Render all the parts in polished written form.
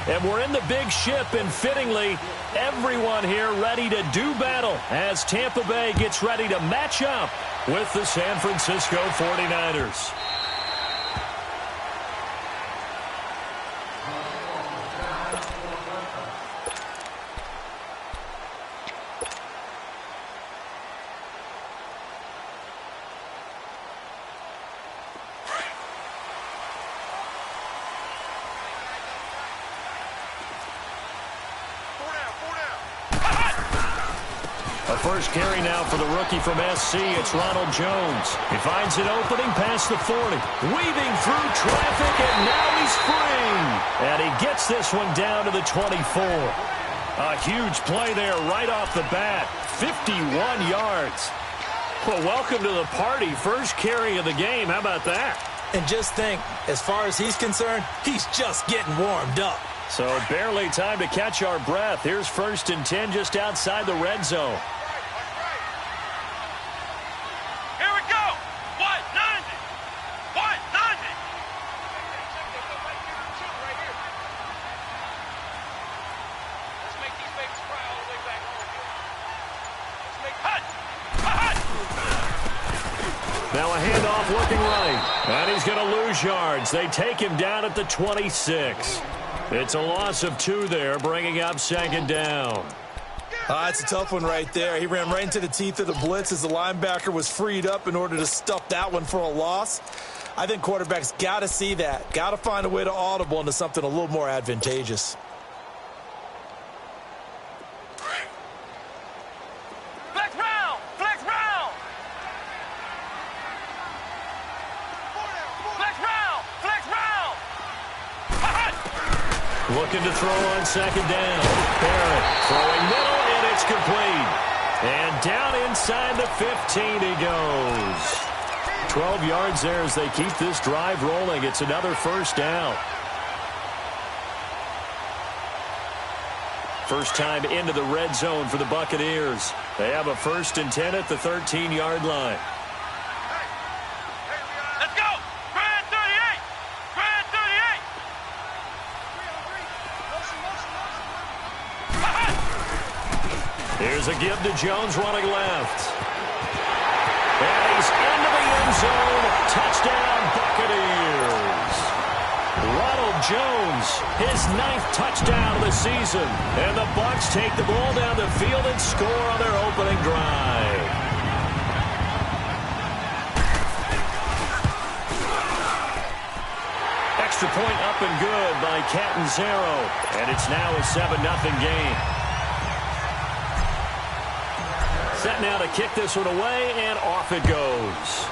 And we're in the big ship, and fittingly, everyone here ready to do battle as Tampa Bay gets ready to match up with the San Francisco 49ers. First carry now for the rookie from SC. It's Ronald Jones. He finds an opening past the 40. Weaving through traffic, and now he's free. And he gets this one down to the 24. A huge play there right off the bat. 51 yards. Well, welcome to the party. First carry of the game. How about that? And just think, as far as he's concerned, he's just getting warmed up. So barely time to catch our breath. Here's 1st and 10 just outside the red zone. Now a handoff looking right. And he's going to lose yards. They take him down at the 26. It's a loss of 2 there, bringing up 2nd down. It's a tough one right there. He ran right into the teeth of the blitz as the linebacker was freed up in order to stuff that one for a loss. I think quarterbacks got to see that. Got to find a way to audible into something a little more advantageous. Looking to throw on 2nd down. Barrett throwing middle, and it's complete. And down inside the 15 he goes. 12 yards there as they keep this drive rolling. It's another 1st down. First time into the red zone for the Buccaneers. They have a 1st and 10 at the 13-yard line. Here's a give to Jones running left. And he's into the end zone. Touchdown, Buccaneers. Ronald Jones, his 9th touchdown of the season. And the Bucs take the ball down the field and score on their opening drive. Extra point up and good by Catanzaro. And it's now a 7-0 game. Set now to kick this one away, and off it goes.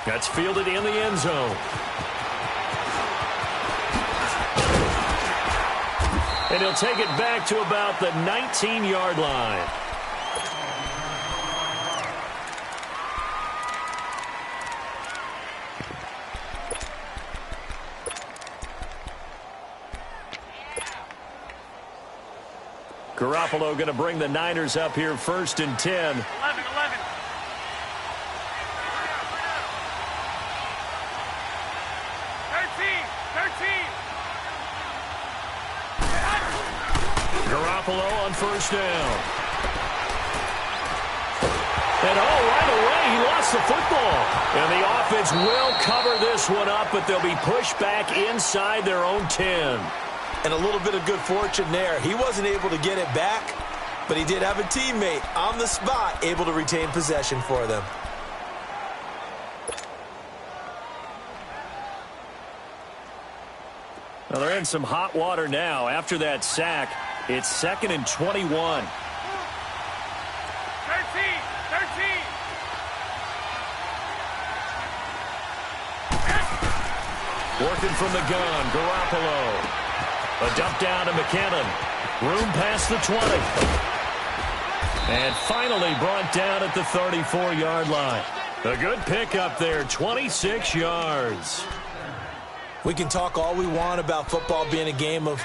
That's fielded in the end zone. And he'll take it back to about the 19-yard line. Garoppolo going to bring the Niners up here 1st and 10. 11. Garoppolo on 1st down. And right away he lost the football. And the offense will cover this one up, but they'll be pushed back inside their own 10. And a little bit of good fortune there. He wasn't able to get it back, but he did have a teammate on the spot able to retain possession for them. Well, they're in some hot water now. After that sack, it's 2nd and 21. 13. Working from the gun, Garoppolo. A dump down to McKinnon. Room past the 20. And finally brought down at the 34-yard line. A good pickup there, 26 yards. We can talk all we want about football being a game of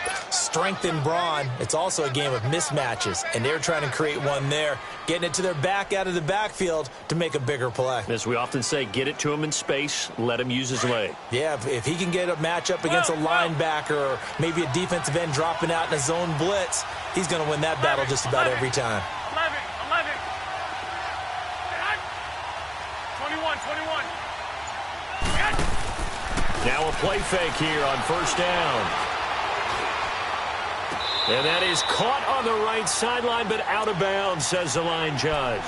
strength and brawn. It's also a game of mismatches, and they're trying to create one there, getting it to their back out of the backfield to make a bigger play. As we often say, get it to him in space, let him use his leg. Yeah, if he can get a matchup against a linebacker or maybe a defensive end dropping out in a zone blitz, he's going to win that battle just about every time. 21. Now a play fake here on first down. And that is caught on the right sideline, but out of bounds, says the line judge.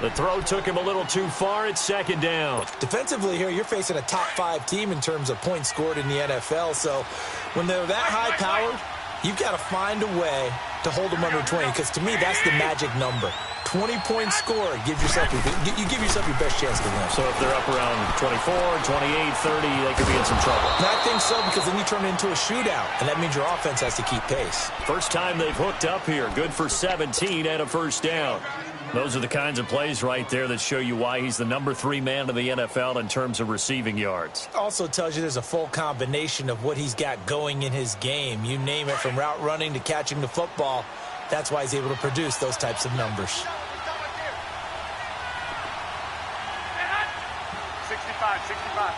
The throw took him a little too far. It's second down. Defensively here, you're facing a top-5 team in terms of points scored in the NFL. So when they're that high-powered, you've got to find a way to hold them under 20, because to me, that's the magic number. 20 points scored, you give yourself your best chance to win. So if they're up around 24, 28, 30, they could be in some trouble. And I think so, because then you turn it into a shootout, and that means your offense has to keep pace. First time they've hooked up here. Good for 17 and a first down. Those are the kinds of plays right there that show you why he's the number 3 man in the NFL in terms of receiving yards. Also tells you there's a full combination of what he's got going in his game. You name it, from route running to catching the football. That's why he's able to produce those types of numbers. 65.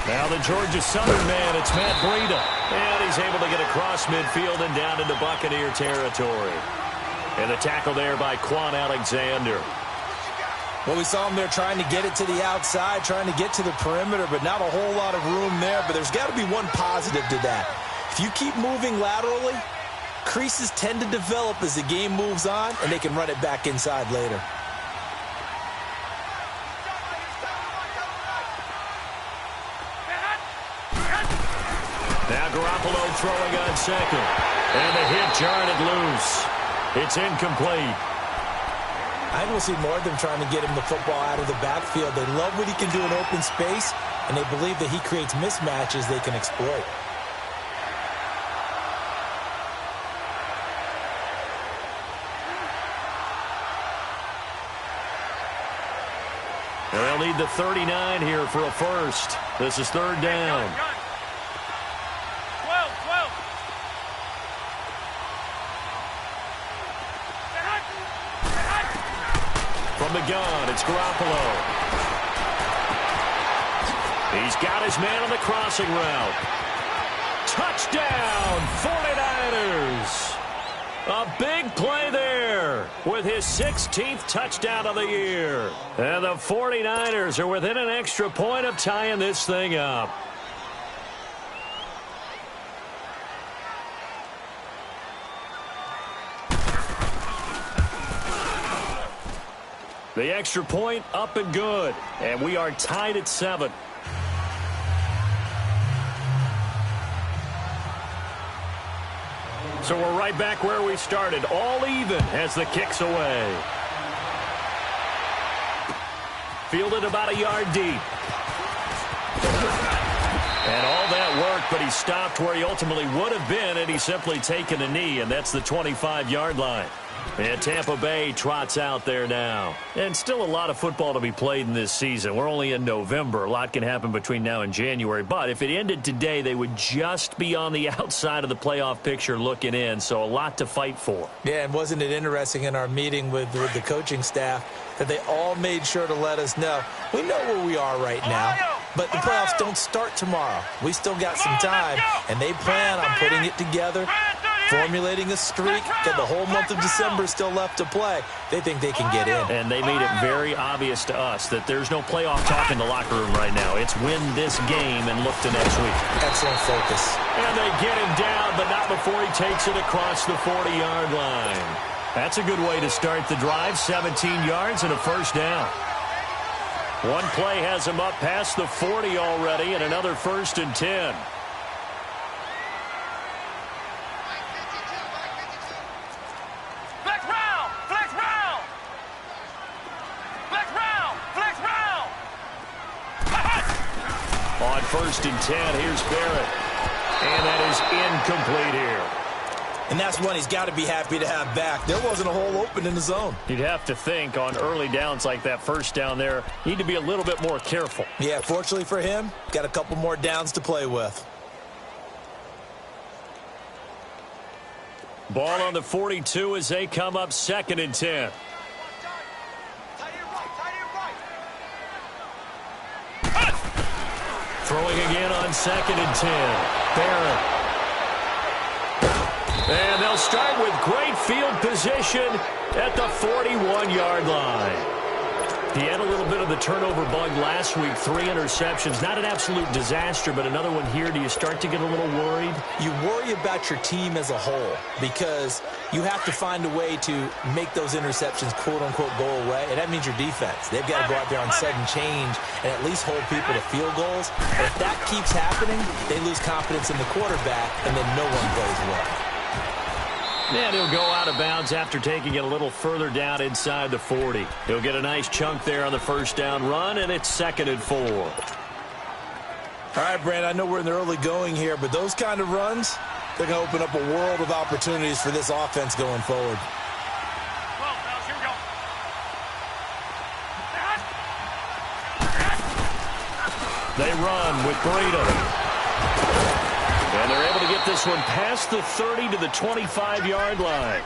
Now the Georgia Southern man, it's Matt Breida. And he's able to get across midfield and down into Buccaneer territory. And the tackle there by Quan Alexander. Well, we saw him there trying to get it to the outside, trying to get to the perimeter, but not a whole lot of room there. But there's got to be one positive to that. If you keep moving laterally, creases tend to develop as the game moves on, and they can run it back inside later. Now Garoppolo throwing on second. And the hit jarred it loose. It's incomplete. I will see more of them trying to get him the football out of the backfield. They love what he can do in open space, and they believe that he creates mismatches they can exploit. They'll need the 39 here for a first. This is third down. 12. From the gun, it's Garoppolo. He's got his man on the crossing route. Touchdown, 49ers. A big play there with his 16th touchdown of the year. And the 49ers are within an extra point of tying this thing up. The extra point up and good. And we are tied at 7. So we're right back where we started, all even as the kick's away. Fielded about a yard deep. And all that work, but he stopped where he ultimately would have been, and he's simply taken a knee, and that's the 25-yard line. And Tampa Bay trots out there now. And still a lot of football to be played in this season. We're only in November. A lot can happen between now and January. But if it ended today, they would just be on the outside of the playoff picture looking in. So a lot to fight for. Yeah, and wasn't it interesting in our meeting with the coaching staff that they all made sure to let us know, we know where we are right now, but the playoffs don't start tomorrow. We still got some time, and they plan on putting it together, formulating a streak, got the whole month of December still left to play. They think they can get in. And they made it very obvious to us that there's no playoff talk in the locker room right now. It's win this game and look to next week. Excellent focus. And they get him down, but not before he takes it across the 40-yard line. That's a good way to start the drive. 17 yards and a first down. One play has him up past the 40 already, and another first and 10. On first and 10, here's Barrett. And that is incomplete here. And that's one he's got to be happy to have back. There wasn't a hole open in the zone. You'd have to think on early downs like that first down there, need to be a little bit more careful. Yeah, fortunately for him, got a couple more downs to play with. Ball on the 42 as they come up 2nd and 10. Throwing again on 2nd and 10. Barrett. And they'll start with great field position at the 41-yard line. He had a little bit of the turnover bug last week, 3 interceptions. Not an absolute disaster, but another one here. Do you start to get a little worried? You worry about your team as a whole because you have to find a way to make those interceptions, quote-unquote, go away, and that means your defense. They've got to go out there on sudden change and at least hold people to field goals. And if that keeps happening, they lose confidence in the quarterback, and then no one plays well. And he'll go out of bounds after taking it a little further down inside the 40. He'll get a nice chunk there on the first down run, and it's 2nd and 4. All right, Brandon, I know we're in the early going here, but those kind of runs, they're going to open up a world of opportunities for this offense going forward. Well, fellas, here we go. They run with Burrito. And they're able to get this one past the 30 to the 25-yard line.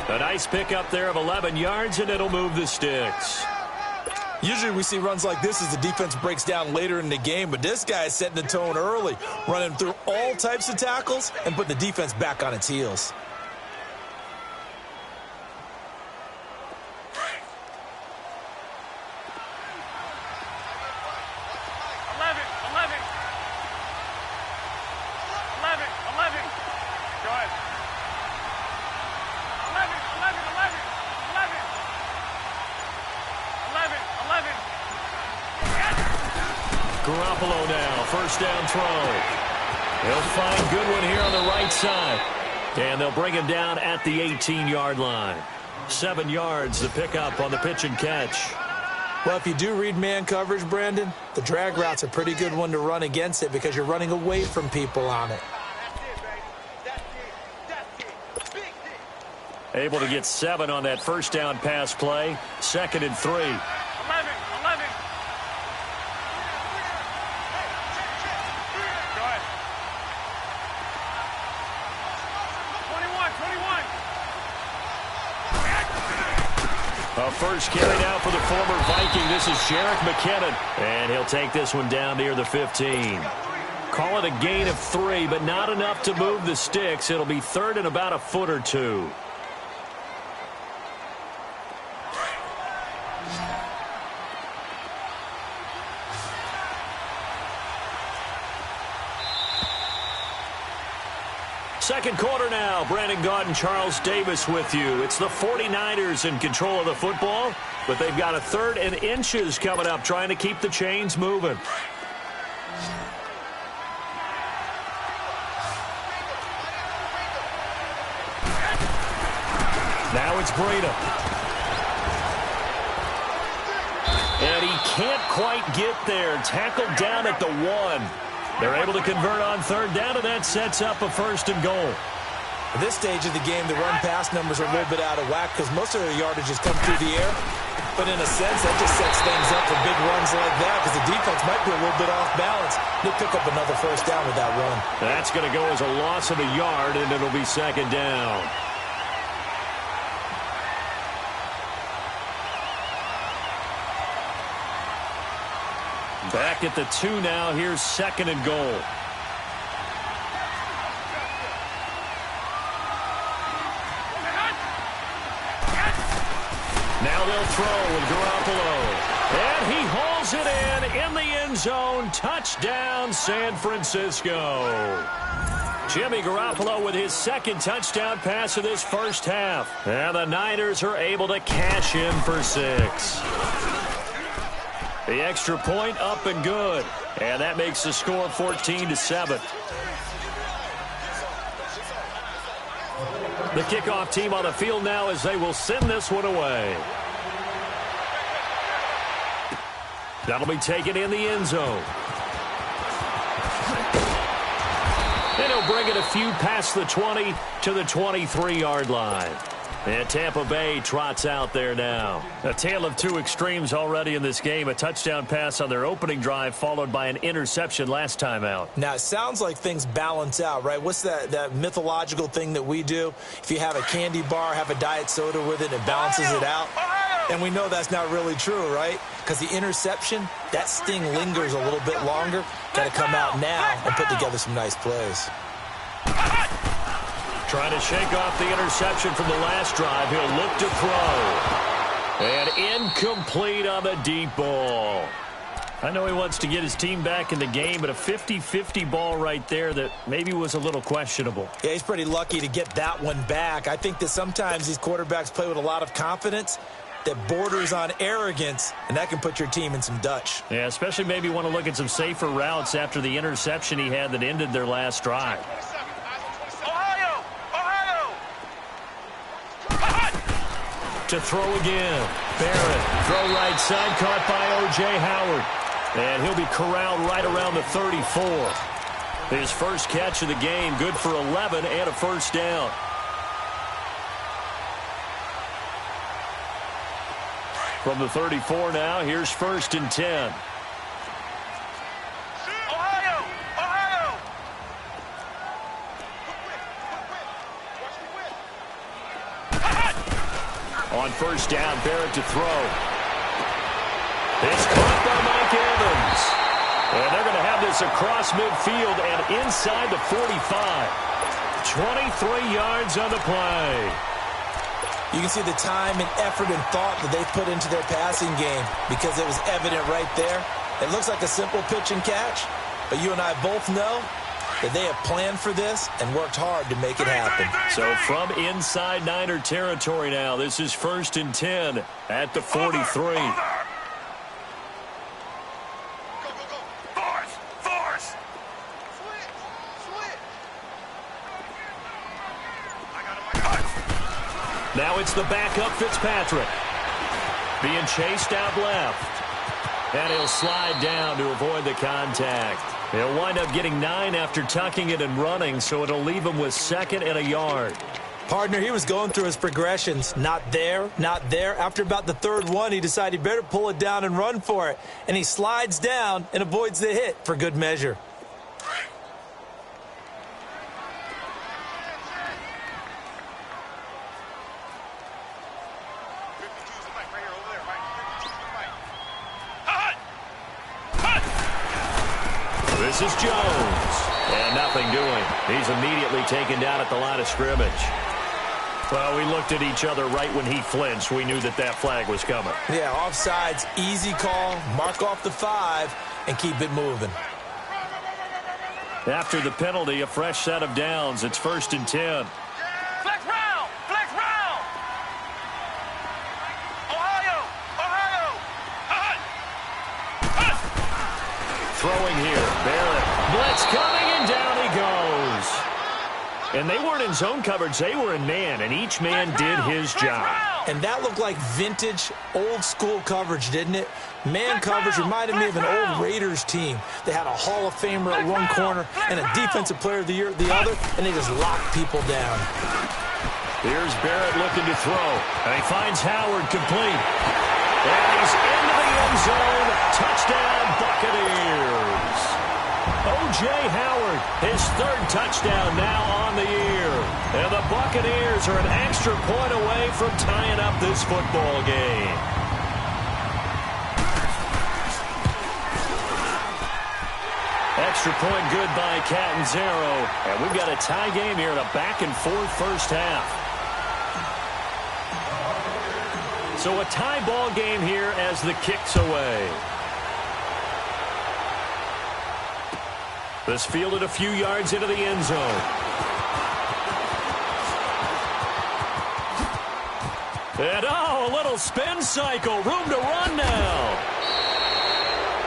A nice pickup there of 11 yards, and it'll move the sticks. Usually we see runs like this as the defense breaks down later in the game, but this guy is setting the tone early, running through all types of tackles and putting the defense back on its heels. Garoppolo now, first down throw. He'll find Goodwin here on the right side. And they'll bring him down at the 18-yard line. 7 yards to pick up on the pitch and catch. Well, if you do read man coverage, Brandon, the drag route's a pretty good one to run against it because you're running away from people on it. Able to get 7 on that first down pass play. 2nd and 3. 11. 21. A first carry now for the former Viking. This is Jerick McKinnon. And he'll take this one down near the 15. Call it a gain of 3, but not enough to move the sticks. It'll be 3rd and about a foot or 2. Second quarter now. Brandon Gaudin and Charles Davis with you. It's the 49ers in control of the football, but they've got a 3rd and inches coming up, trying to keep the chains moving. Now it's Breida. And he can't quite get there. Tackled down at the 1. They're able to convert on 3rd down, and that sets up a 1st and goal. At this stage of the game, the run-pass numbers are a little bit out of whack because most of their yardages come through the air. But in a sense, that just sets things up for big runs like that because the defense might be a little bit off balance. They'll pick up another 1st down with that run. That's going to go as a loss of a yard, and it'll be 2nd down. Back at the 2 now. Here's 2nd and goal. Now they'll throw with Garoppolo. And he hauls it in the end zone. Touchdown, San Francisco. Jimmy Garoppolo with his 2nd touchdown pass of this first half. And the Niners are able to cash in for 6. The extra point up and good. And that makes the score 14-7. The kickoff team on the field now as they will send this one away. That'll be taken in the end zone. And he'll bring it a few past the 20 to the 23-yard line. And Tampa Bay trots out there now. A tale of two extremes already in this game. A touchdown pass on their opening drive followed by an interception last time out. Now, it sounds like things balance out, right? What's that mythological thing that we do? If you have a candy bar, have a diet soda with it, it balances it out. And we know that's not really true, right? Because the interception, that sting lingers a little bit longer. Got to come out now and put together some nice plays. Trying to shake off the interception from the last drive. He'll look to throw. And incomplete on the deep ball. I know he wants to get his team back in the game, but a 50-50 ball right there that maybe was a little questionable. Yeah, he's pretty lucky to get that one back. I think that sometimes these quarterbacks play with a lot of confidence that borders on arrogance, and that can put your team in some Dutch. Yeah, especially maybe want to look at some safer routes after the interception he had that ended their last drive. To throw again. Barrett, throw right side, caught by O.J. Howard. And he'll be corralled right around the 34. His first catch of the game, good for 11 and a first down. From the 34 now, here's 1st and 10. On first down, Barrett to throw. It's caught by Mike Evans. And they're going to have this across midfield and inside the 45. 23 yards on the play. You can see the time and effort and thought that they put into their passing game because it was evident right there. It looks like a simple pitch and catch, but you and I both know that they have planned for this and worked hard to make it happen. So from inside Niner territory now, this is 1st and 10 at the 43. Now it's the backup Fitzpatrick. Being chased out left. And he'll slide down to avoid the contact. He'll wind up getting 9 after tucking it and running, so it'll leave him with 2nd and a yard. Partner, he was going through his progressions. Not there, not there. After about the 3rd one, he decided he better pull it down and run for it. And he slides down and avoids the hit for good measure. This is Jones. And nothing doing. He's immediately taken down at the line of scrimmage. Well, we looked at each other right when he flinched. We knew that that flag was coming. Yeah, offsides, easy call. Mark off the 5 and keep it moving. After the penalty, a fresh set of downs. It's 1st and 10. Flex round! Flex round! Ohio! Ohio! Throwing here. Barrett. Blitz coming, and down he goes. And they weren't in zone coverage. They were in man, and each man did his job. And that looked like vintage, old-school coverage, didn't it? Man coverage reminded me of an old Raiders team. They had a Hall of Famer at one corner and a Defensive Player of the Year at the other, and they just locked people down. Here's Barrett looking to throw, and he finds Howard complete. And he's into the end zone. Touchdown, Buccaneers. O.J. Howard, his 3rd touchdown now on the year. And the Buccaneers are an extra point away from tying up this football game. Extra point good by Catanzaro. And we've got a tie game here in a back-and-forth first half. So a tie ball game here as the kick's away. This fielded a few yards into the end zone. And a little spin cycle. Room to run now.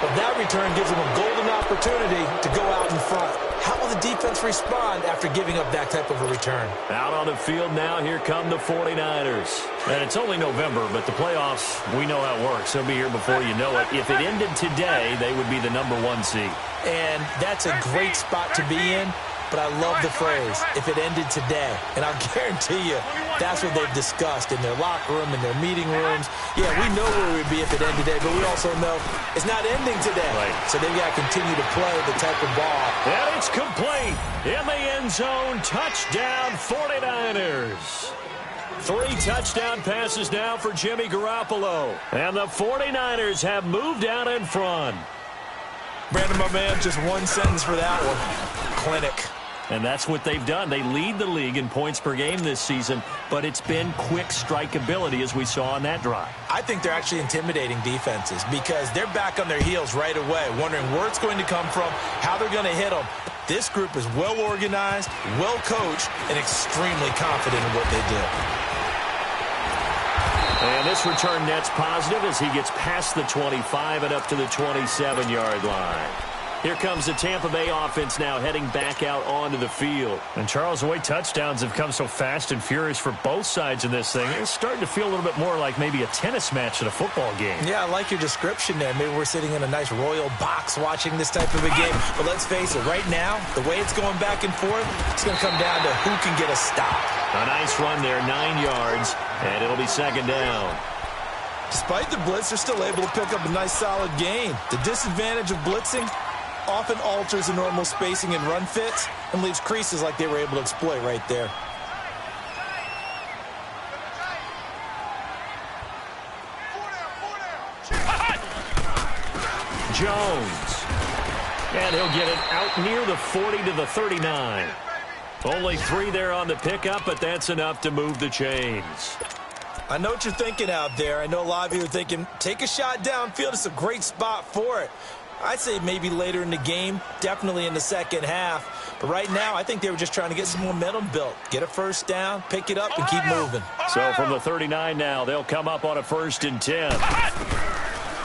But that return gives them a golden opportunity to go out in front. How will the defense respond after giving up that type of a return? Out on the field now, here come the 49ers. And it's only November, but the playoffs, we know how it works. They'll be here before you know it. If it ended today, they would be the #1 seed. And that's a great spot to be in. but I love the phrase, if it ended today. And I'll guarantee you that's what they've discussed in their locker room, in their meeting rooms. Yeah, we know where we'd be if it ended today, but we also know it's not ending today. Right. So they've got to continue to play the type of ball. And it's complete. In the end zone, touchdown 49ers. 3 touchdown passes now for Jimmy Garoppolo. And the 49ers have moved out in front. Brandon, my man, just one sentence for that one. Clinic. And that's what they've done. They lead the league in points per game this season, but it's been quick strikeability as we saw on that drive. I think they're actually intimidating defenses because they're back on their heels right away, wondering where it's going to come from, how they're going to hit them. This group is well organized, well coached, and extremely confident in what they do. And this return net's positive as he gets past the 25 and up to the 27-yard line. Here comes the Tampa Bay offense now heading back out onto the field. And Charles, the way touchdowns have come so fast and furious for both sides in this thing, it's starting to feel a little bit more like maybe a tennis match at a football game. Yeah, I like your description there. Maybe we're sitting in a nice royal box watching this type of a game. But let's face it, right now, the way it's going back and forth, it's going to come down to who can get a stop. A nice run there, 9 yards, and it'll be second down. Despite the blitz, they're still able to pick up a nice solid gain. The disadvantage of blitzing often alters the normal spacing and run fits and leaves creases like they were able to exploit right there. Jones. And he'll get it out near the 40 to the 39. Only 3 there on the pickup, but that's enough to move the chains. I know what you're thinking out there. I know a lot of you are thinking, take a shot downfield. It's a great spot for it. I'd say maybe later in the game, definitely in the second half. But right now, I think they were just trying to get some momentum built. Get a first down, pick it up, and keep moving. So from the 39 now, they'll come up on a 1st and 10.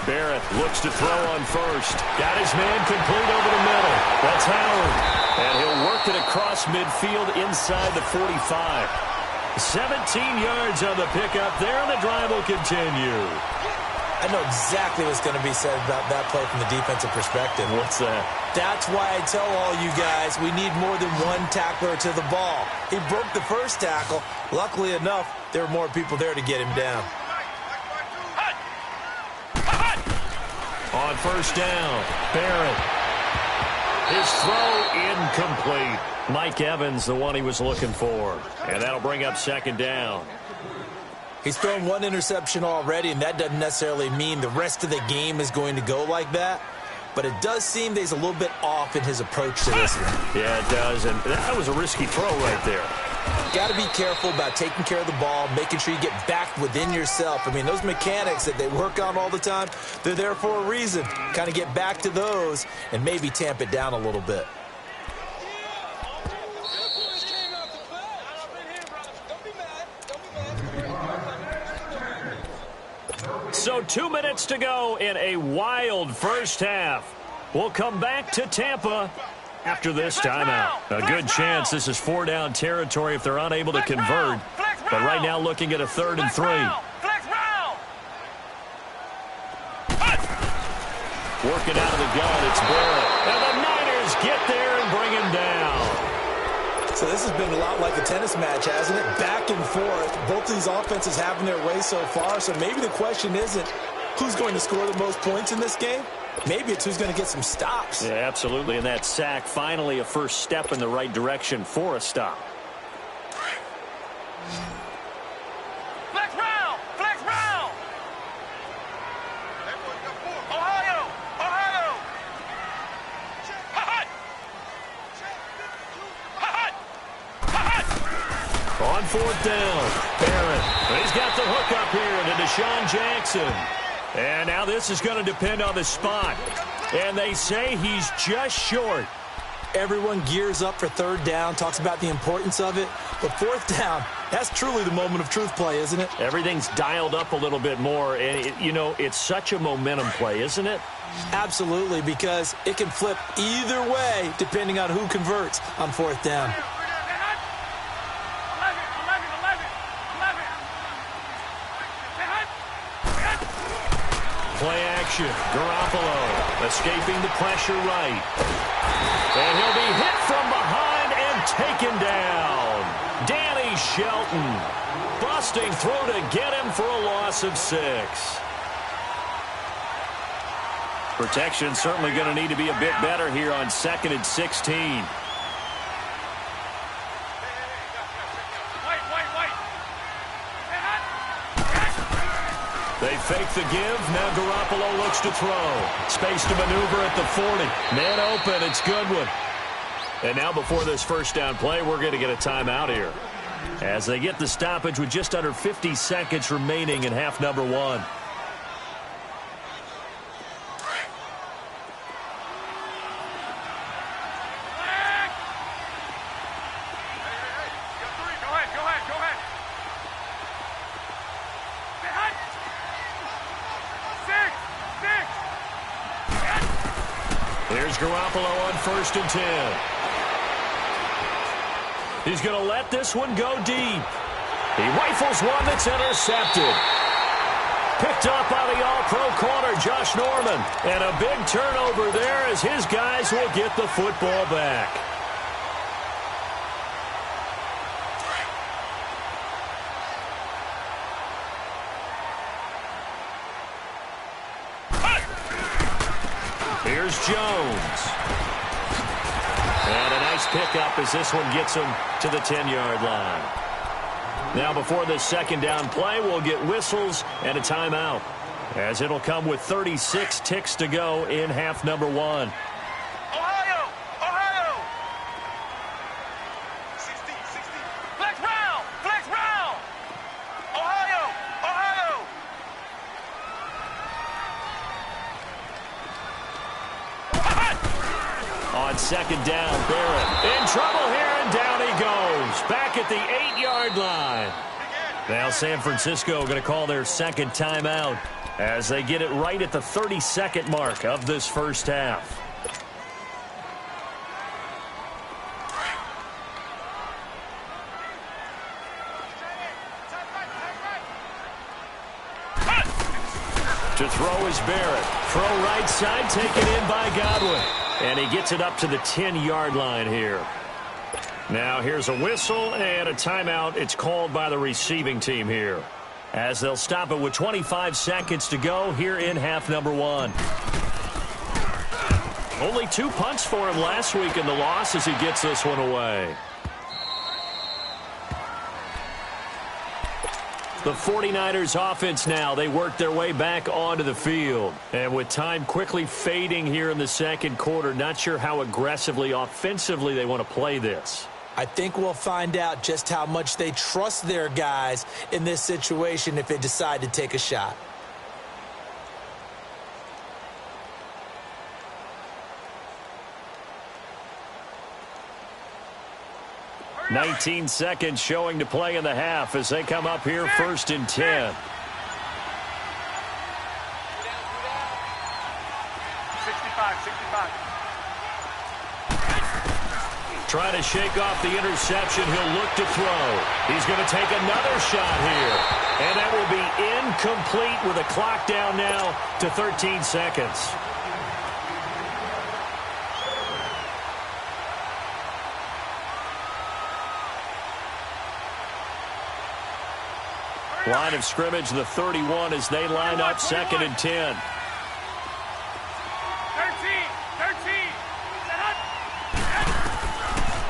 Barrett looks to throw on first. Got his man complete over the middle. That's Howard. And he'll work it across midfield inside the 45. 17 yards on the pickup there, and the drive will continue. I know exactly what's going to be said about that play from the defensive perspective. What's that? That's why I tell all you guys we need more than one tackler to the ball. He broke the first tackle. Luckily enough, there were more people there to get him down. On first down, Barrett. His throw incomplete. Mike Evans, the one he was looking for. And that'll bring up second down. He's thrown one interception already, and that doesn't necessarily mean the rest of the game is going to go like that. But it does seem that he's a little bit off in his approach to this one. Yeah, it does, and that was a risky throw right there. Got to be careful about taking care of the ball, making sure you get back within yourself. I mean, those mechanics that they work on all the time, they're there for a reason. Kind of get back to those and maybe tamp it down a little bit. So 2 minutes to go in a wild first half. We'll come back to Tampa after this timeout. A good chance this is 4-down territory if they're unable to convert. But right now looking at a 3rd and 3. Working out of the gun, it's Barrett. And the Niners get there and bring him down. So this has been a lot like a tennis match, hasn't it? Back and forth. Both these offenses having their way so far. So maybe the question isn't who's going to score the most points in this game. Maybe it's who's going to get some stops. Yeah, absolutely. And that sack, finally a first step in the right direction for a stop. Flex round! Flex round! Ohio! Ohio! On 4th down, Barrett. He's got the hook up here to Deshaun Jackson. And now this is going to depend on the spot. And they say he's just short. Everyone gears up for 3rd down, talks about the importance of it. But 4th down, that's truly the moment of truth play, isn't it? Everything's dialed up a little bit more. And, it's such a momentum play, isn't it? Absolutely, because it can flip either way depending on who converts on 4th down. Play action. Garoppolo escaping the pressure right. And he'll be hit from behind Shelton. Busting through to get him for a loss of 6. Protection certainly going to need to be a bit better here on 2nd and 16. They fake the give. Now Garoppolo looks to throw. Space to maneuver at the 40. Man open. It's Goodwin. And now before this first down play, we're going to get a timeout here, as they get the stoppage with just under 50 seconds remaining in half number 1. Here's Garoppolo on 1st and 10. He's going to let this one go deep. He rifles one that's intercepted. Picked up by the all-pro corner, Josh Norman. And a big turnover there as his guys will get the football back. Here's Jones. And a nice pickup as this one gets him to the 10-yard line. Now before this second down play, we'll get whistles and a timeout, as it'll come with 36 ticks to go in half number 1. Ohio! Ohio! 60. Flex round! Flex round! Ohio! Ohio! On second down, Barrett in trouble here, and down he goes. Back at the 8-yard line. Now San Francisco going to call their second timeout as they get it right at the 32nd mark of this first half. To throw is Barrett. Throw right side, taken in by Godwin. And he gets it up to the 10-yard line here. Now here's a whistle and a timeout. It's called by the receiving team here, as they'll stop it with 25 seconds to go here in half number 1. Only 2 punts for him last week in the loss as he gets this one away. The 49ers offense now, they work their way back onto the field. And with time quickly fading here in the second quarter, not sure how aggressively, offensively they want to play this. I think we'll find out just how much they trust their guys in this situation if they decide to take a shot. 19 seconds showing to play in the half as they come up here 1st and 10. 65. Trying to shake off the interception. He'll look to throw. He's going to take another shot here. And that will be incomplete with a clock down now to 13 seconds. Line of scrimmage, the 31, as they line up 2nd and 10. 13.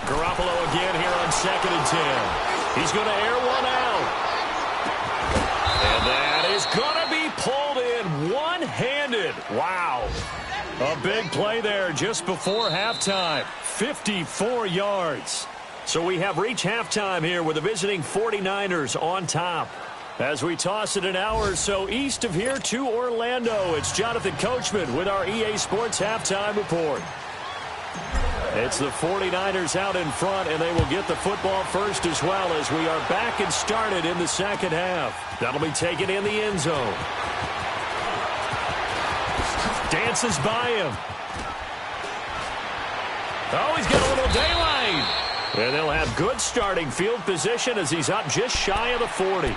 Garoppolo again here on 2nd and 10. He's going to air one out. And that is going to be pulled in one-handed. Wow. A big play there just before halftime. 54 yards. So we have reached halftime here with the visiting 49ers on top. As we toss it an hour or so east of here to Orlando, it's Jonathan Coachman with our EA Sports Halftime Report. It's the 49ers out in front, and they will get the football first as well as we are back and started in the second half. That'll be taken in the end zone. Dances by him. Oh, he's got a little daylight. And they'll have good starting field position as he's up just shy of the 40.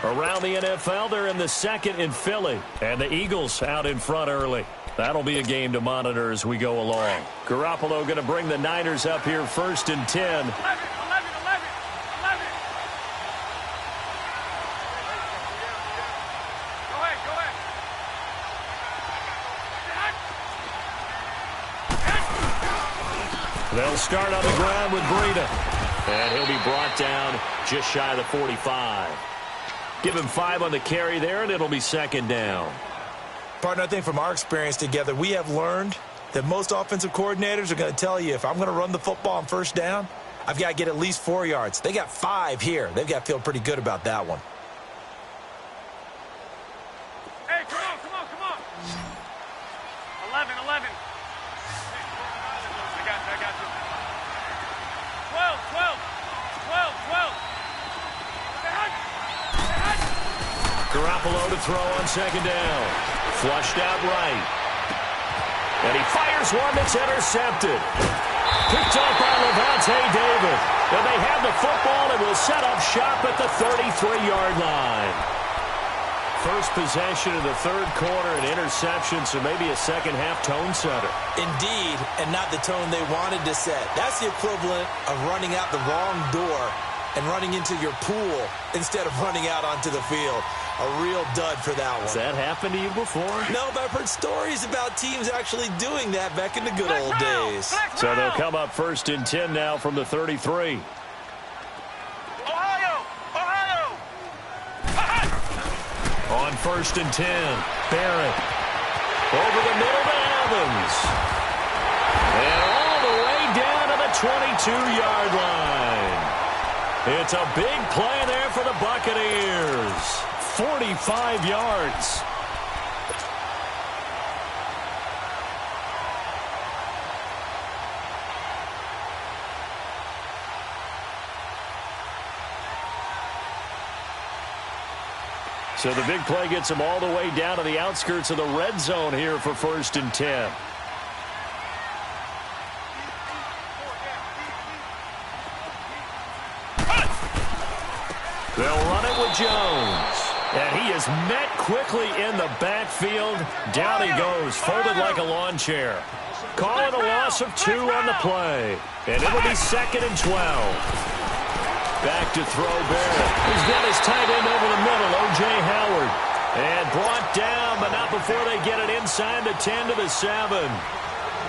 Around the NFL, they're in the second in Philly. And the Eagles out in front early. That'll be a game to monitor as we go along. Garoppolo going to bring the Niners up here 1st and 10. 11. They'll start on the ground with Breida. And he'll be brought down just shy of the 45. Give him 5 on the carry there, and it'll be second down. Partner, I think from our experience together, we have learned that most offensive coordinators are going to tell you, if I'm going to run the football on first down, I've got to get at least 4 yards. They got 5 here. They've got to feel pretty good about that one. Hey, come on. 11. I got you. 12. Garoppolo to throw on second down. Flushed out right. And he fires one that's intercepted. Picked up by Levante David. And they have the football and will set up shop at the 33-yard line. First possession of the third quarter, an interception, so maybe a second-half tone setter. Indeed, and not the tone they wanted to set. That's the equivalent of running out the wrong door and running into your pool instead of running out onto the field. A real dud for that one. Has that happened to you before? No, but I've heard stories about teams actually doing that back in the good old days. So they'll come up first and 10 now from the 33. Ohio! On first and 10, Barrett. Over the middle to Evans. And all the way down to the 22-yard line. It's a big play there for the Buccaneers. 45 yards. So the big play gets him all the way down to the outskirts of the red zone here for first and 10. They'll run it with Jones. And he is met quickly in the backfield. Down he goes, folded like a lawn chair. Calling a loss of 2 on the play. And it'll be second and 12. Back to throw Barrett. He's got his tight end over the middle, O.J. Howard. And brought down, but not before they get it inside the 10 to the 7.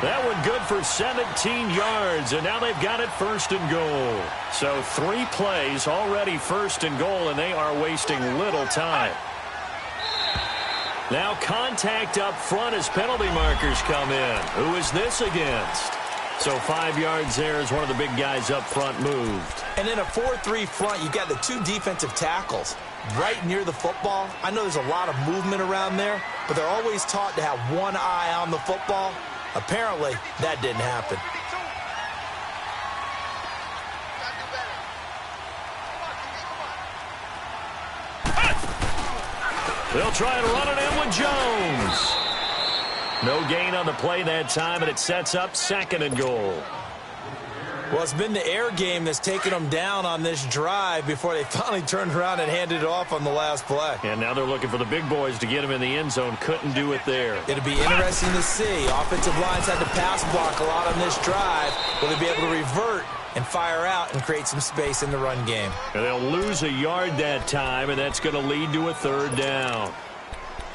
That one good for 17 yards, and now they've got it first and goal. So 3 plays already first and goal, and they are wasting little time. Now contact up front as penalty markers come in. Who is this against? So 5 yards there as one of the big guys up front moved. And in a 4-3 front, you got the 2 defensive tackles right near the football. I know there's a lot of movement around there, but they're always taught to have one eye on the football. Apparently, that didn't happen. They'll try and run it in with Jones. No gain on the play that time, and it sets up second and goal. Well, it's been the air game that's taken them down on this drive before they finally turned around and handed it off on the last play. And now they're looking for the big boys to get him in the end zone. Couldn't do it there. It'll be interesting to see. Offensive lines had to pass block a lot on this drive. Will they be able to revert and fire out and create some space in the run game? And they'll lose a yard that time, and that's going to lead to a third down.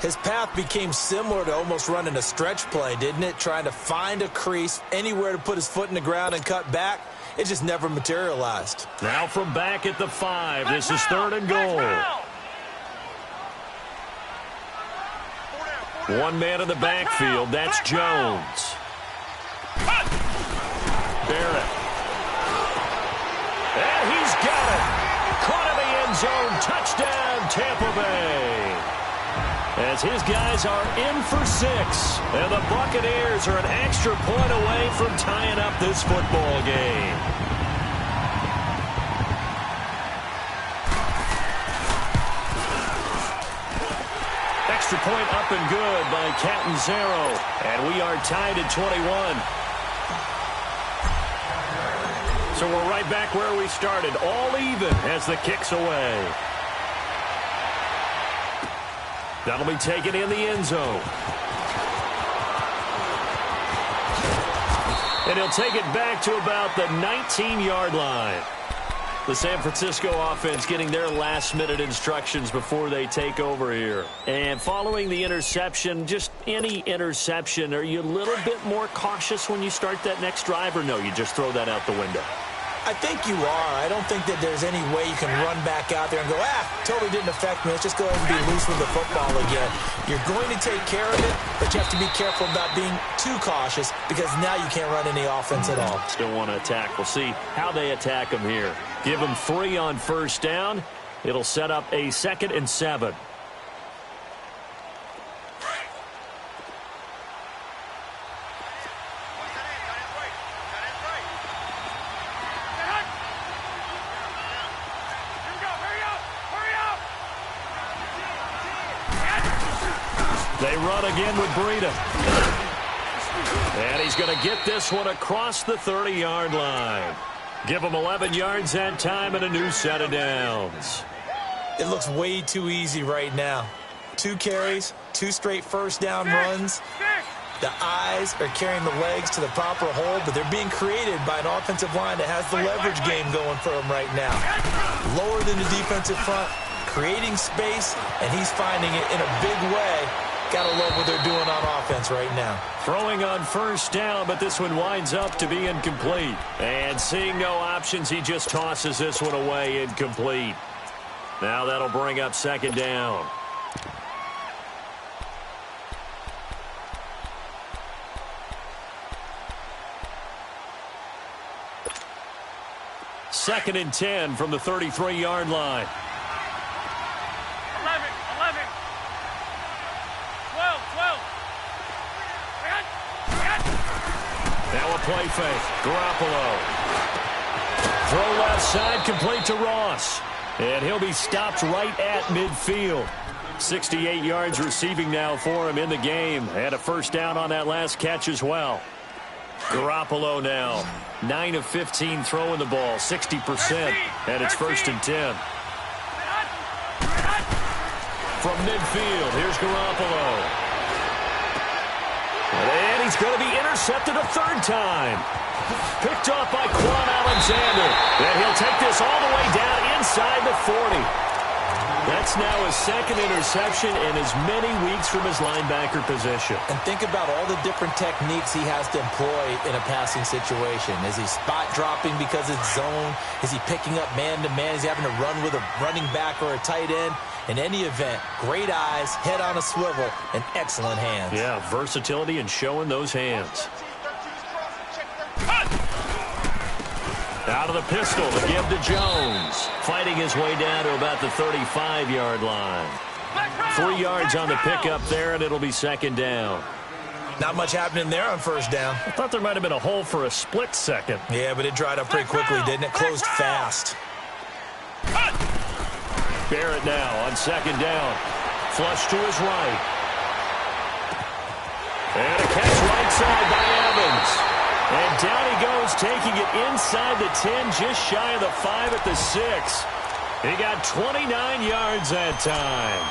His path became similar to almost running a stretch play, didn't it? Trying to find a crease, anywhere to put his foot in the ground and cut back. It just never materialized. Now from back at the 5, this is third and goal. One man in the backfield, that's Jones. Barrett. And he's got it. Caught in the end zone, touchdown Tampa Bay. As his guys are in for 6. And the Buccaneers are an extra point away from tying up this football game. Extra point up and good by Catanzaro. And we are tied at 21. So we're right back where we started. All even as the kick's away. That'll be taken in the end zone. And he'll take it back to about the 19-yard line. The San Francisco offense getting their last-minute instructions before they take over here. And following the interception, just any interception, are you a little bit more cautious when you start that next drive, or no, you just throw that out the window? I think you are. I don't think that there's any way you can run back out there and go, totally didn't affect me. Let's just go ahead and be loose with the football again. You're going to take care of it, but you have to be careful about being too cautious because now you can't run any offense at all. Still want to attack. We'll see how they attack them here. Give them 3 on first down. It'll set up a 2nd and 7. They run again with Breida. And he's going to get this one across the 30-yard line. Give him 11 yards that time and a new set of downs. It looks way too easy right now. 2 carries, 2 straight first down runs. The eyes are carrying the legs to the proper hole, but they're being created by an offensive line that has the leverage game going for them right now. Lower than the defensive front, creating space, and he's finding it in a big way. Gotta love what they're doing on offense right now. Throwing on first down, but this one winds up to be incomplete. And seeing no options, he just tosses this one away, incomplete. Now that'll bring up 2nd down. Second and 10 from the 33-yard line. 11, 11. 12, 12. Now a play fake. Garoppolo. Throw left side, complete to Ross. And he'll be stopped right at midfield. 68 yards receiving now for him in the game. And a first down on that last catch as well. Garoppolo now. 9 of 15 throwing the ball. 60%. And it's 1st and 10. From midfield, here's Garoppolo. And he's going to be intercepted a 3rd time. Picked off by Quan Alexander. And he'll take this all the way down inside the 40. That's now his 2nd interception in as many weeks from his linebacker position. And think about all the different techniques he has to employ in a passing situation. Is he spot dropping because it's zone? Is he picking up man-to-man? Is he having to run with a running back or a tight end? In any event, great eyes, head on a swivel, and excellent hands. Yeah, versatility and showing those hands. Out of the pistol to give to Jones. Fighting his way down to about the 35-yard line. 3 yards on the pickup there, and it'll be 2nd down. Not much happening there on first down. I thought there might have been a hole for a split second. Yeah, but it dried up pretty quickly, didn't it? Closed fast. Barrett now on 2nd down. Flush to his right. And a catch right side by Evans. And down he goes, taking it inside the 10, just shy of the 5 at the 6. He got 29 yards that time.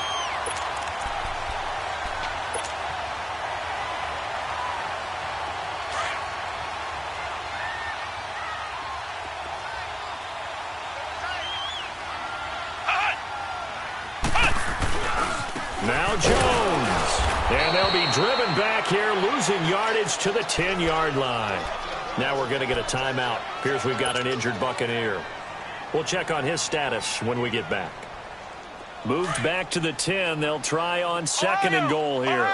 Now Jones. And they'll be driven back here, losing yardage to the 10-yard line. Now we're going to get a timeout. Appears we've got an injured Buccaneer. We'll check on his status when we get back. Moved back to the 10. They'll try on 2nd and goal here.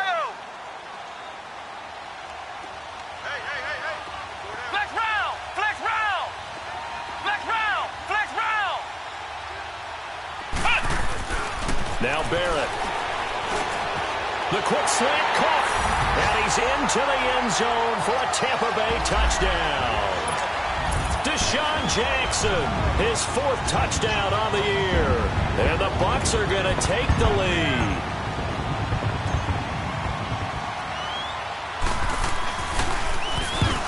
Flex round! Flex round! Flex round! Flex round! Now Barrett. The quick slant caught. And he's into the end zone for a Tampa Bay touchdown. Deshaun Jackson, his 4th touchdown on the year. And the Bucs are going to take the lead.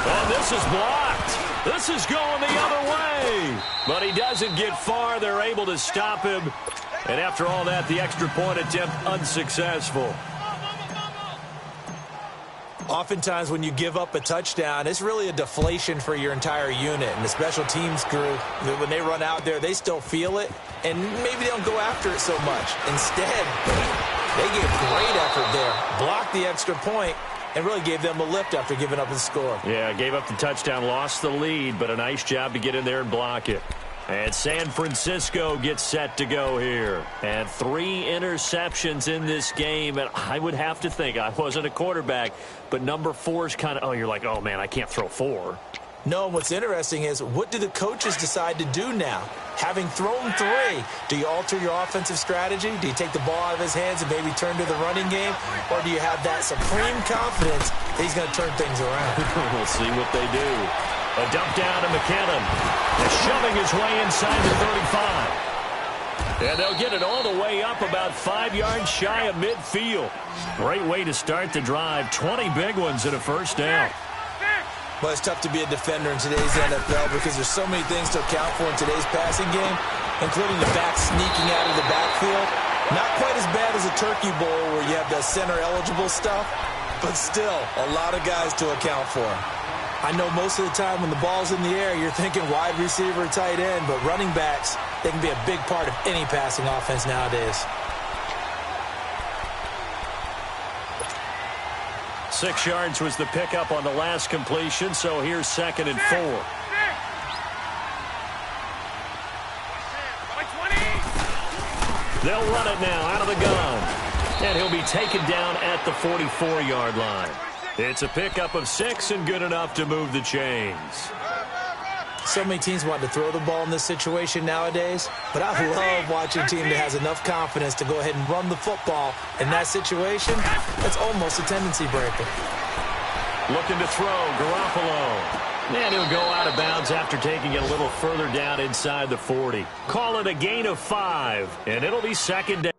And this is blocked. This is going the other way. But he doesn't get far. They're able to stop him. And after all that, the extra point attempt unsuccessful. Oftentimes when you give up a touchdown, it's really a deflation for your entire unit. And the special teams crew, when they run out there, they still feel it, and maybe they don't go after it so much. Instead, they gave great effort there, blocked the extra point, and really gave them a lift after giving up the score. Yeah, gave up the touchdown, lost the lead, but a nice job to get in there and block it. And San Francisco gets set to go here. And 3 interceptions in this game. And I would have to think, I wasn't a quarterback, but number 4 is kind of, you're like, oh, man, I can't throw 4. No, what's interesting is, what do the coaches decide to do now? Having thrown 3, do you alter your offensive strategy? Do you take the ball out of his hands and maybe turn to the running game? Or do you have that supreme confidence that he's going to turn things around? We'll see what they do. A dump down to McKinnon. Shoving his way inside the 35. And they'll get it all the way up about 5 yards shy of midfield. Great way to start the drive. 20 big ones and a first down. Well, it's tough to be a defender in today's NFL because there's so many things to account for in today's passing game, including the back sneaking out of the backfield. Not quite as bad as a turkey bowl where you have the center-eligible stuff, but still a lot of guys to account for. I know most of the time when the ball's in the air, you're thinking wide receiver, tight end, but running backs, they can be a big part of any passing offense nowadays. 6 yards was the pickup on the last completion, so here's 2nd and 4. They'll run it now out of the gun. And he'll be taken down at the 44-yard line. It's a pickup of 6 and good enough to move the chains. So many teams want to throw the ball in this situation nowadays, but I love watching a team that has enough confidence to go ahead and run the football. In that situation, that's almost a tendency breaker. Looking to throw, Garoppolo. And he'll go out of bounds after taking it a little further down inside the 40. Call it a gain of 5, and it'll be 2nd down.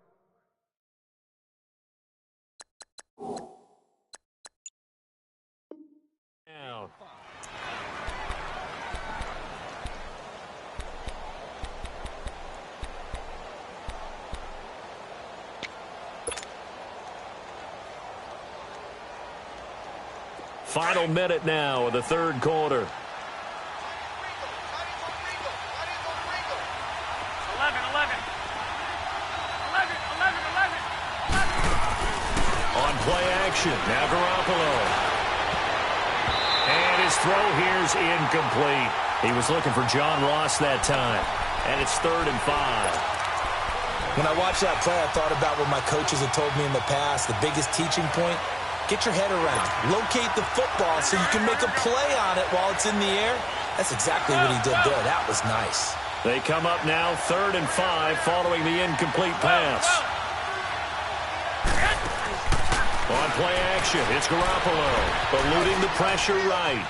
Final minute now of the 3rd quarter. 11. On play action, now Garoppolo. And his throw here's incomplete. He was looking for John Ross that time. And it's 3rd and 5. When I watched that play, I thought about what my coaches had told me in the past. The biggest teaching point, get your head around. Locate the football so you can make a play on it while it's in the air. That's exactly what he did there. That was nice. They come up now 3rd and 5 following the incomplete pass. On play action, it's Garoppolo, eluding the pressure right.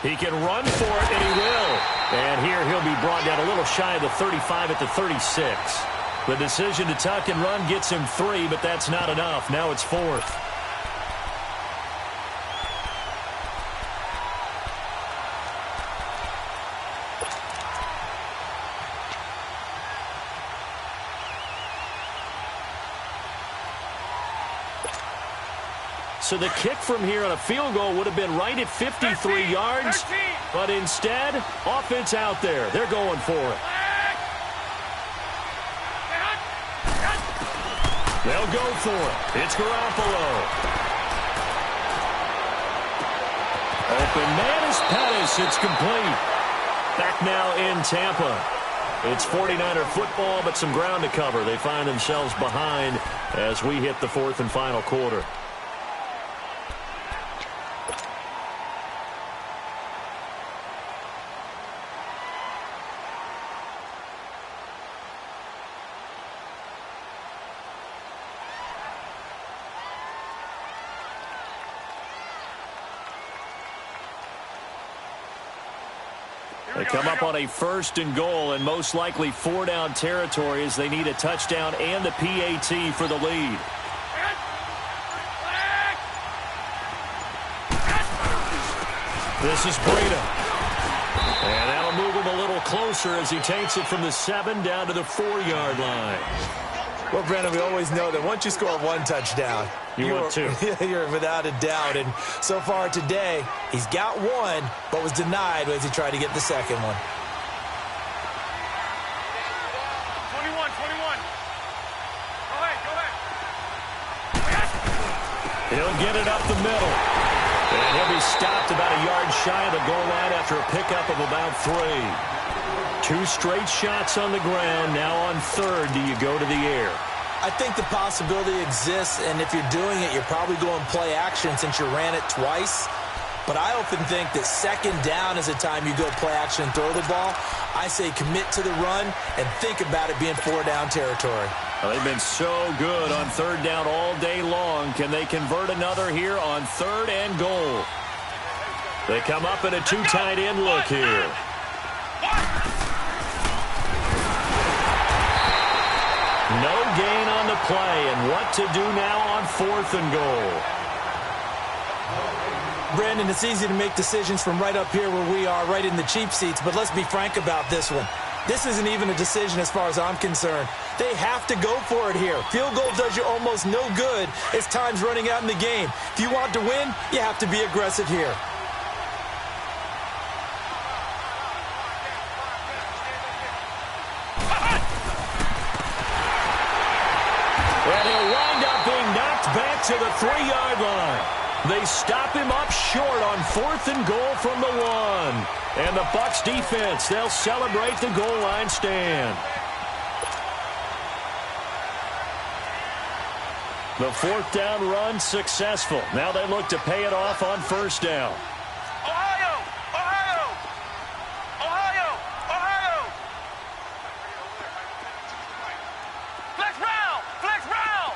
He can run for it, and he will. And here he'll be brought down a little shy of the 35 at the 36. The decision to tuck and run gets him 3, but that's not enough. Now it's 4th. So the kick from here on a field goal would have been right at 53 yards. But instead, offense out there. They're going for it. They'll go for it. It's Garoppolo. Open man is Pettis. It's complete. Back now in Tampa. It's 49er football, but some ground to cover. They find themselves behind as we hit the 4th and final quarter. They come up on a 1st and goal and most likely 4-down territory as they need a touchdown and the PAT for the lead. This is Breida. And that'll move him a little closer as he takes it from the 7 down to the 4-yard line. Well, Brandon, we always know that once you score one touchdown, you're without a doubt. And so far today, he's got one, but was denied as he tried to get the second one. 21. Go ahead. He'll get it up the middle. And he'll be stopped about a yard shy of the goal line after a pickup of about 3. 2 straight shots on the ground. Now on third, do you go to the air? I think the possibility exists, and if you're doing it, you're probably going play action since you ran it twice. But I often think that second down is a time you go play action and throw the ball. I say commit to the run and think about it being 4-down territory. Well, they've been so good on third down all day long. Can they convert another here on third and goal? They come up in a 2 tight end look here. No gain on the play, and what to do now on 4th and goal. Brandon, it's easy to make decisions from right up here where we are, right in the cheap seats, but let's be frank about this one. This isn't even a decision as far as I'm concerned. They have to go for it here. Field goal does you almost no good as time's running out in the game. If you want to win, you have to be aggressive here. And he'll wind up being knocked back to the 3-yard line. They stop him up short on 4th and goal from the 1. And the Bucs defense, they'll celebrate the goal line stand. The 4th down run successful. Now they look to pay it off on 1st down. Ohio! Flex round! Ohio!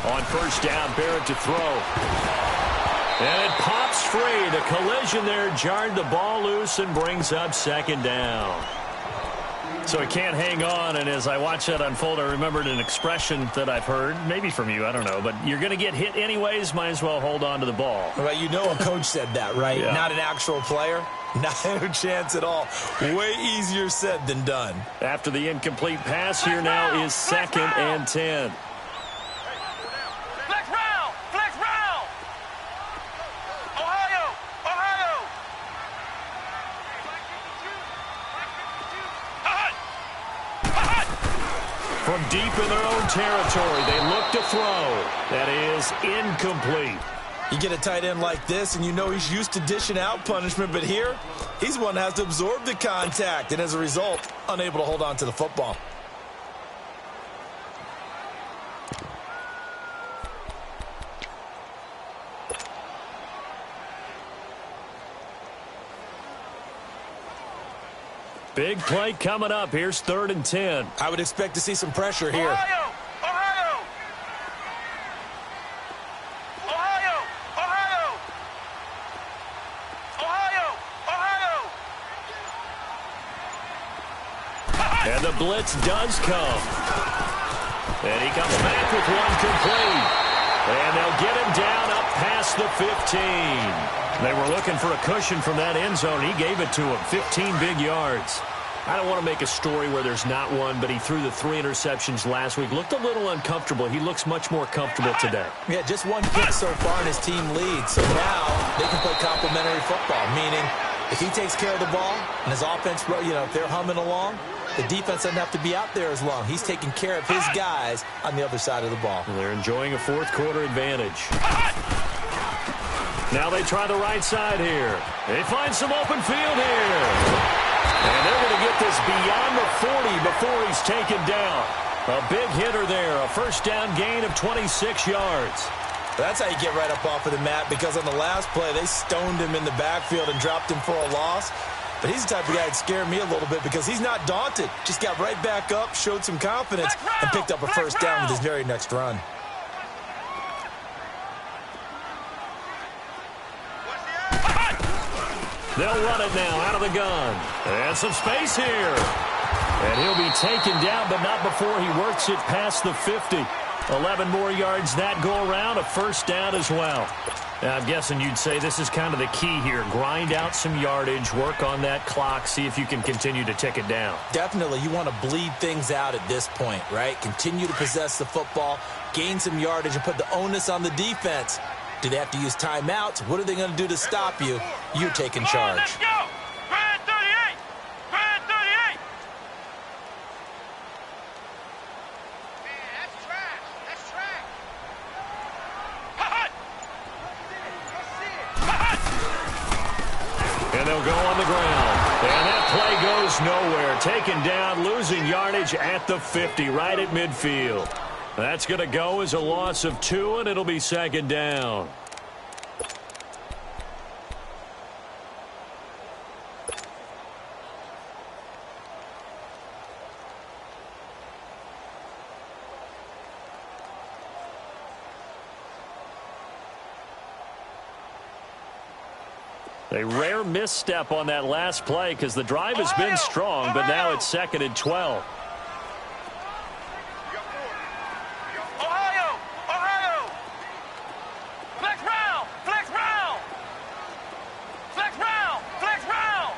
On 1st down, Barrett to throw. And it pops free. The collision there jarred the ball loose and brings up 2nd down. So he can't hang on, and as I watch that unfold, I remembered an expression that I've heard, maybe from you, I don't know, but you're going to get hit anyways, might as well hold on to the ball. Well, you know a coach said that, right? Yeah. Not an actual player. No chance at all. Way easier said than done. After the incomplete pass, here now is 2nd and 10. Flex round! Ohio! From deep in their own territory, they look to throw. That is incomplete. You get a tight end like this, and you know he's used to dishing out punishment, but here, he's one that has to absorb the contact, and as a result, unable to hold on to the football. Big play coming up. Here's 3rd and 10. I would expect to see some pressure here. Ohio! And the blitz does come. And he comes back with one complete. And they'll get him down up past the 15. They were looking for a cushion from that end zone. He gave it to him. 15 big yards. I don't want to make a story where there's not one, but he threw the 3 interceptions last week. Looked a little uncomfortable. He looks much more comfortable today. Yeah, just one pick so far and his team leads. So now they can play complementary football, meaning if he takes care of the ball and his offense, if they're humming along, the defense doesn't have to be out there as long. He's taking care of his guys on the other side of the ball. They're enjoying a 4th quarter advantage. Now they try the right side here. They find some open field here. And they're going to get this beyond the 40 before he's taken down. A big hitter there. A 1st down gain of 26 yards. That's how you get right up off of the mat, because on the last play, they stoned him in the backfield and dropped him for a loss. But he's the type of guy that scared me a little bit because he's not daunted. Just got right back up, showed some confidence, and picked up a 1st down with his very next run. They'll run it now out of the gun. And some space here. And he'll be taken down, but not before he works it past the 50. 11 more yards that go around, a 1st down as well. I'm guessing you'd say this is kind of the key here. Grind out some yardage, work on that clock, see if you can continue to tick it down. Definitely, you want to bleed things out at this point, right? Continue to possess the football, gain some yardage, and put the onus on the defense. Do they have to use timeouts? What are they going to do to stop you? You're taking charge. Let's go! Grand 38! Grand 38! Man, that's trash. That's trash. Hut! And they'll go on the ground. And that play goes nowhere. Taken down, losing yardage at the 50, right at midfield. That's going to go as a loss of 2, and it'll be second down. A rare misstep on that last play because the drive has been strong, but now it's second and 12. Ohio! Ohio! Flex round! Flex round! Flex round! Flex round!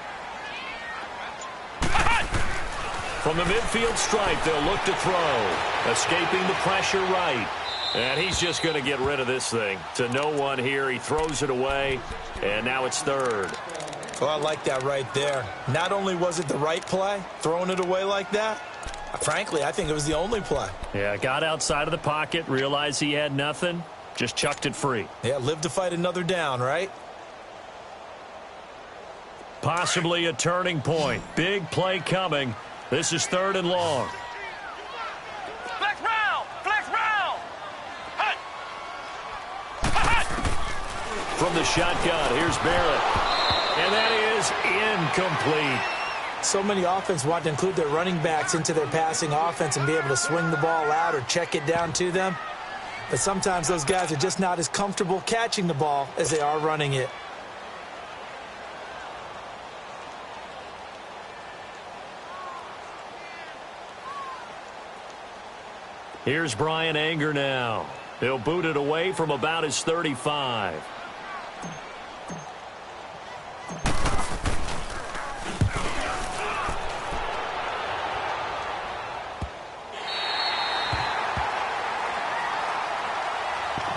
From the midfield stripe, they'll look to throw. Escaping the pressure right. And he's just going to get rid of this thing. To no one here. He throws it away, and now it's third. Oh, I like that right there. Not only was it the right play, throwing it away like that, frankly, I think it was the only play. Yeah, got outside of the pocket, realized he had nothing, just chucked it free. Yeah, live to fight another down, right? Possibly a turning point. Big play coming. This is third and long. Flex round! Flex round! Hut! From the shotgun, here's Barrett. And that is incomplete. So many offenses want to include their running backs into their passing offense and be able to swing the ball out or check it down to them. But sometimes those guys are just not as comfortable catching the ball as they are running it. Here's Brian Anger now. He'll boot it away from about his 35.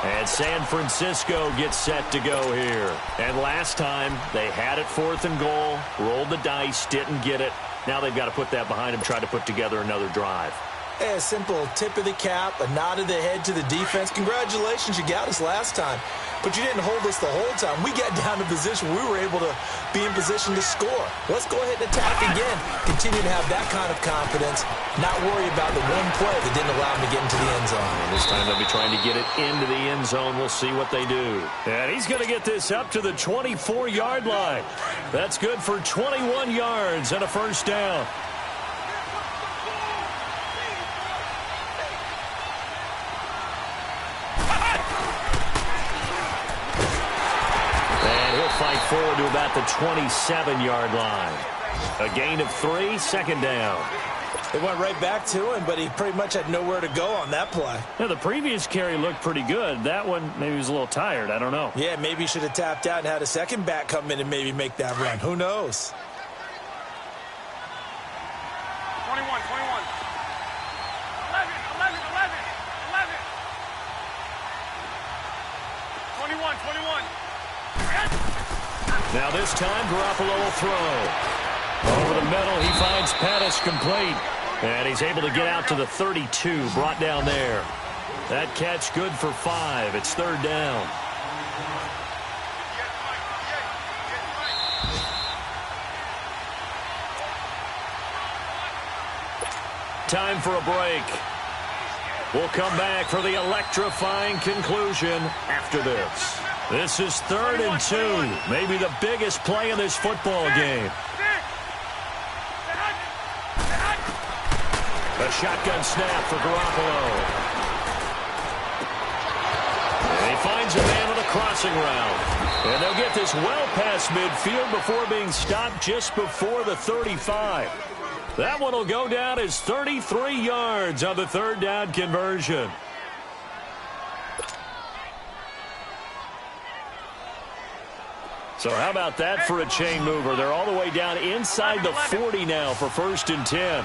And San Francisco gets set to go here. And last time, they had it 4th and goal, rolled the dice, didn't get it. Now they've got to put that behind them, try to put together another drive. A simple tip of the cap, a nod of the head to the defense. Congratulations, you got us last time. But you didn't hold us the whole time. We got down to position. We were able to be in position to score. Let's go ahead and attack again. Continue to have that kind of confidence. Not worry about the one play that didn't allow them to get into the end zone. And this time they'll be trying to get it into the end zone. We'll see what they do. And he's going to get this up to the 24-yard line. That's good for 21 yards and a first down. Fight forward to about the 27-yard line. A gain of 3, second down. They went right back to him, but he pretty much had nowhere to go on that play. Yeah, the previous carry looked pretty good. That one, maybe he was a little tired. I don't know. Yeah, maybe he should have tapped out and had a second back come in and maybe make that run. Who knows? 21, 21. 11, 11, 11, 11. 21, 21. Now this time, Garoppolo will throw. Over the middle, he finds Pettis complete. And he's able to get out to the 32, brought down there. That catch good for 5. It's third down. Time for a break. We'll come back for the electrifying conclusion after this. This is 3rd and 2. Maybe the biggest play in this football game. A shotgun snap for Garoppolo. And he finds a man on the crossing route. And they'll get this well past midfield before being stopped just before the 35. That one will go down as 33 yards on the third down conversion. So how about that for a chain mover? They're all the way down inside the 40 now for 1st and 10. 21.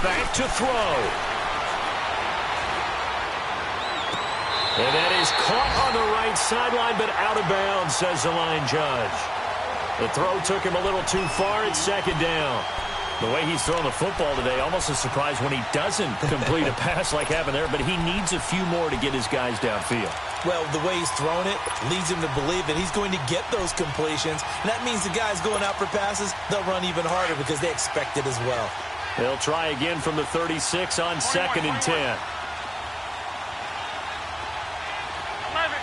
Back to throw. And that is caught on the right sideline, but out of bounds, says the line judge. The throw took him a little too far. It's 2nd down. The way he's throwing the football today, almost a surprise when he doesn't complete a pass like happened there, but he needs a few more to get his guys downfield. Well, the way he's thrown it leads him to believe that he's going to get those completions. And that means the guys going out for passes, they'll run even harder because they expect it as well. They'll try again from the 36 on 2nd and 10. 11.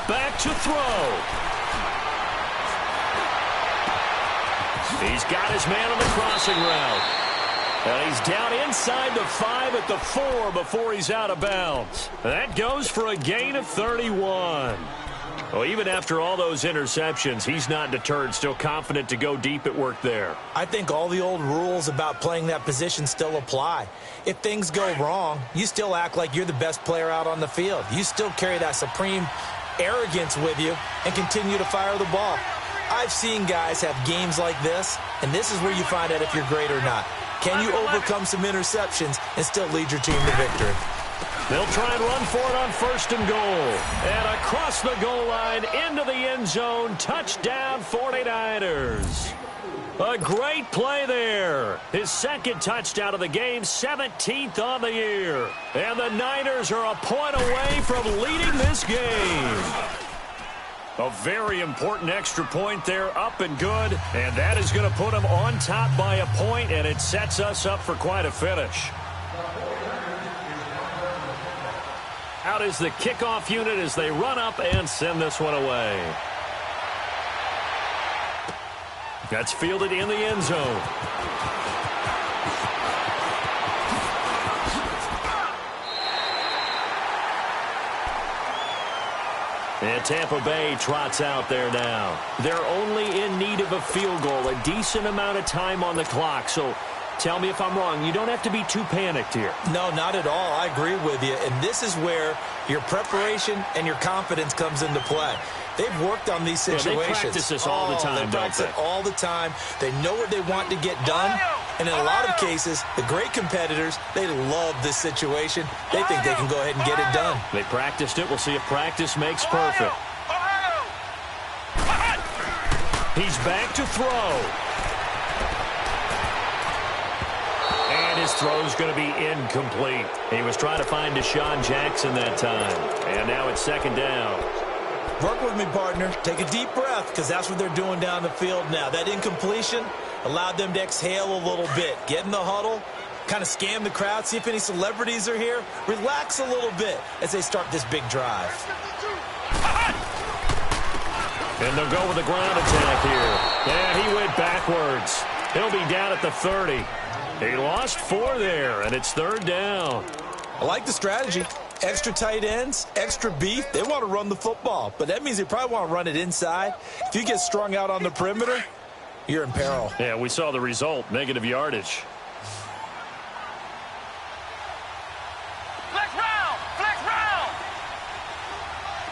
Back to throw. He's got his man on the crossing route. And he's down inside the 5 at the 4 before he's out of bounds. That goes for a gain of 31. Well, even after all those interceptions, he's not deterred, still confident to go deep at work there. I think all the old rules about playing that position still apply. If things go wrong, you still act like you're the best player out on the field. You still carry that supreme arrogance with you and continue to fire the ball. I've seen guys have games like this, and this is where you find out if you're great or not. Can you overcome some interceptions and still lead your team to victory? They'll try and run for it on 1st and goal. And across the goal line, into the end zone, touchdown 49ers. A great play there. His 2nd touchdown of the game, 17th on the year. And the Niners are a point away from leading this game. A very important extra point there, up and good. And that is going to put them on top by a point, and it sets us up for quite a finish. Out is the kickoff unit as they run up and send this one away. That's fielded in the end zone. And Tampa Bay trots out there now. They're only in need of a field goal, a decent amount of time on the clock. So tell me if I'm wrong. You don't have to be too panicked here. No, not at all. I agree with you. And this is where your preparation and your confidence comes into play. They've worked on these situations. Yeah, they practice this all the time, they practice it all the time. They know what they want to get done. And in a lot of cases, the great competitors, they love this situation. They think they can go ahead and get it done. They practiced it. We'll see if practice makes perfect. He's back to throw. And his throw's going to be incomplete. He was trying to find Deshaun Jackson that time. And now it's 2nd down. Work with me, partner. Take a deep breath, because that's what they're doing down the field now. That incompletion allowed them to exhale a little bit. Get in the huddle, kind of scan the crowd, see if any celebrities are here. Relax a little bit as they start this big drive. And they'll go with a ground attack here. And he went backwards. He'll be down at the 30. He lost 4 there, and it's 3rd down. I like the strategy. Extra tight ends, extra beef. They want to run the football, but that means they probably want to run it inside. If you get strung out on the perimeter, you're in peril. Yeah, we saw the result, negative yardage. Flex round! Flex round!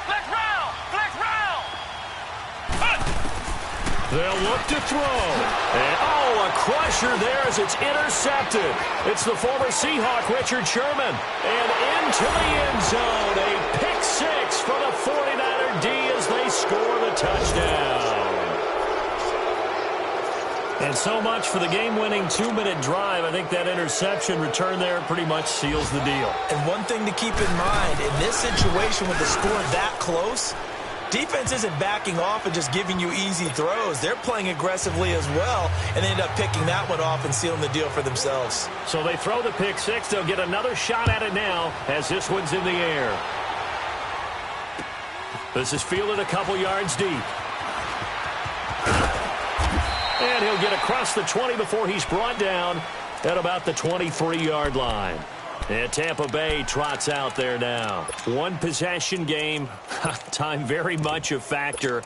Flex round! Flex round! They'll look to throw. And, a crusher there as it's intercepted. It's the former Seahawk, Richard Sherman. And into the end zone. A pick 6 for the 49er D as they score the touchdown. And so much for the game-winning 2-minute drive. I think that interception return there pretty much seals the deal. And one thing to keep in mind, in this situation with the score that close, defense isn't backing off and just giving you easy throws. They're playing aggressively as well, and they end up picking that one off and sealing the deal for themselves. So they throw the pick 6. They'll get another shot at it now as this one's in the air. This is fielded a couple yards deep. And he'll get across the 20 before he's brought down at about the 23-yard line. And Tampa Bay trots out there now. One possession game. Time very much a factor.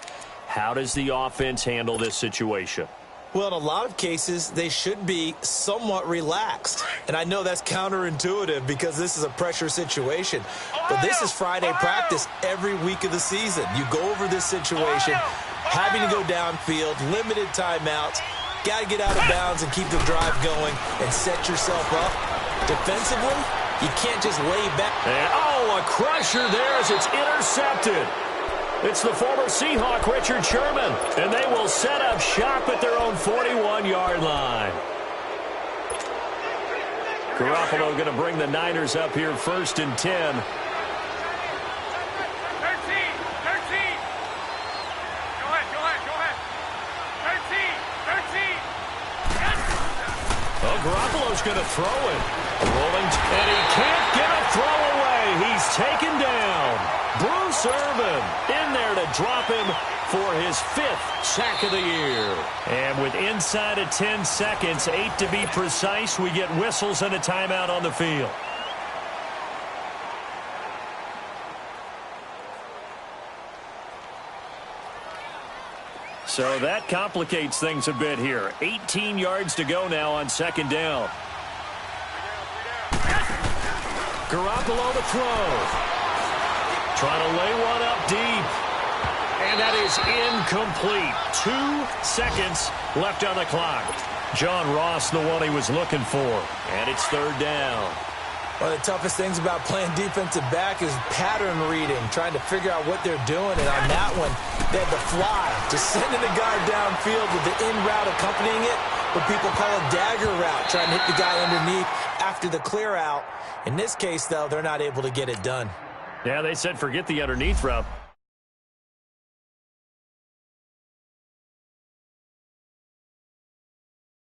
How does the offense handle this situation? Well, in a lot of cases, they should be somewhat relaxed. And I know that's counterintuitive because this is a pressure situation. But this is Friday practice every week of the season. You go over this situation, having to go downfield, limited timeouts, got to get out of bounds and keep the drive going and set yourself up. Defensively, you can't just lay back. And, oh, a crusher there as it's intercepted. It's the former Seahawk, Richard Sherman, and they will set up shop at their own 41-yard line. Garoppolo going to bring the Niners up here 1st and 10. 13. Go ahead. 13. Oh, Garoppolo's going to throw it. Rolling, and he can't get a throw away. He's taken down. Bruce Irvin in there to drop him for his 5th sack of the year. And with inside of 10 seconds, 8 to be precise, we get whistles and a timeout on the field. So that complicates things a bit here. 18 yards to go now on 2nd down. Garoppolo to throw. Trying to lay one up deep. And that is incomplete. 2 seconds left on the clock. John Ross, the one he was looking for. And it's 3rd down. One of the toughest things about playing defensive back is pattern reading, trying to figure out what they're doing. And on that one, they had the fly, just sending the guard downfield with the in route accompanying it, what people call a dagger route, trying to hit the guy underneath after the clear out. In this case, though, they're not able to get it done. Yeah, they said forget the underneath route.